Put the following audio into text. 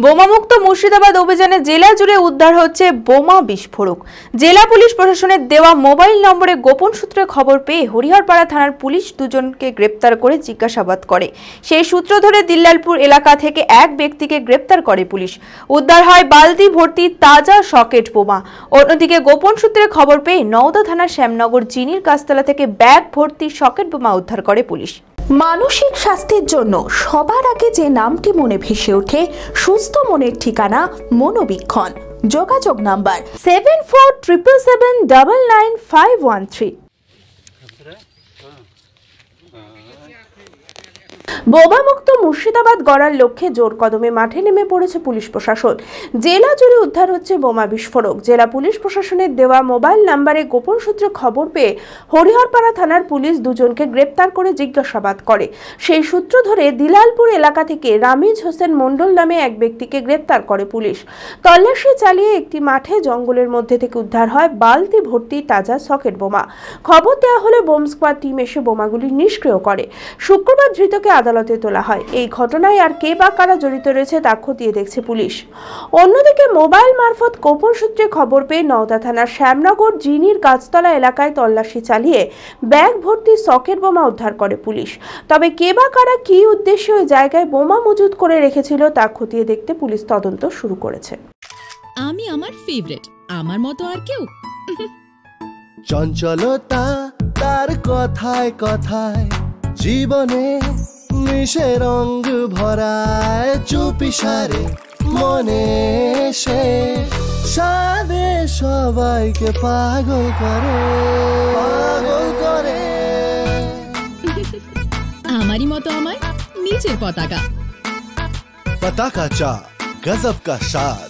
বোমামুক্ত মুর্শিদাবাদ অভিযানে জেলা জুড়ে উদ্ধার হচ্ছে বোমা বিস্ফোরক। জেলা পুলিশ প্রশাসনের দেওয়া মোবাইল নম্বরে গোপন সূত্রে খবর পেয়ে হরিহরপাড়া থানার পুলিশ দুজনকে গ্রেপ্তার করে জিজ্ঞাসাবাদ করে। সেই সূত্র ধরে দিল্লালপুর এলাকা থেকে এক ব্যক্তিকে গ্রেপ্তার করে পুলিশ। উদ্ধার হয় বালতি ভর্তি তাজা সকেট বোমা। অন্যদিকে গোপন সূত্রে খবর পেয়ে নওদা থানার শ্যামনগর জিনির গাছতলা থেকে ব্যাগ ভর্তি সকেট বোমা উদ্ধার করে পুলিশ। মানসিক স্বাস্থ্যের জন্য সবার আগে যে নামটি মনে ভেসে ওঠে, সুস্থ মনের ঠিকানা মনোবীক্ষণ। যোগাযোগ নাম্বার 7477799513। বোমামুক্ত মুর্শিদাবাদ গড়ার লক্ষ্যে জোর কদমে মাঠে নেমে পড়েছে পুলিশ প্রশাসন। জেলা জুড়ে উদ্ধার হচ্ছে বোমা বিস্ফোরক। জেলা পুলিশ প্রশাসনের দেওয়া মোবাইল নম্বরে গোপন সূত্রে খবর পেয়ে হরিহরপাড়া থানার পুলিশ দুজনকে গ্রেপ্তার করে জিজ্ঞাসাবাদ করে। সেই সূত্র ধরে দিলালপুর এলাকা থেকে রামিজ হোসেন মণ্ডল নামে এক ব্যক্তিকে গ্রেপ্তার করে পুলিশ। তল্লাশি চালিয়ে একটি মাঠে জঙ্গলের মধ্যে থেকে উদ্ধার হয় বালতি ভর্তি তাজা সকেট বোমা। খবর দেওয়া হলে বোম স্কোয়াড টিম এসে বোমাগুলি নিষ্ক্রিয় করে। শুক্রবার ধৃতকে আদালতে তোলা হয়। এই ঘটনায় আর কে বা কারা জড়িত রয়েছে তা খতিয়ে দেখছে পুলিশ। অন্যদিকে মোবাইল মারফত গোপন সূত্রে খবর পেয়ে নওদা থানার শ্যামনগর জিনির গাছতলা এলাকায় তল্লাশি চালিয়ে ব্যাগ ভর্তি সকেট বোমা উদ্ধার করে পুলিশ। তবে কে বা কারা কি উদ্দেশ্যে ওই জায়গায় বোমা মজুত করে রেখেছিল তা খতিয়ে দেখতে পুলিশ তদন্ত শুরু করেছে। আমি আমার ফেভারিট, আমার মতো আর কেউ। চঞ্চলতা তার কথায় কথায় জীবনে মিশে রঙ ভরায়, চুপি সারে মনে সে সাদে সবাইকে পাগল করে, পাগল করে। আমারই মতো আমার নিচের পতাকা। पता का चा गजब का शाद।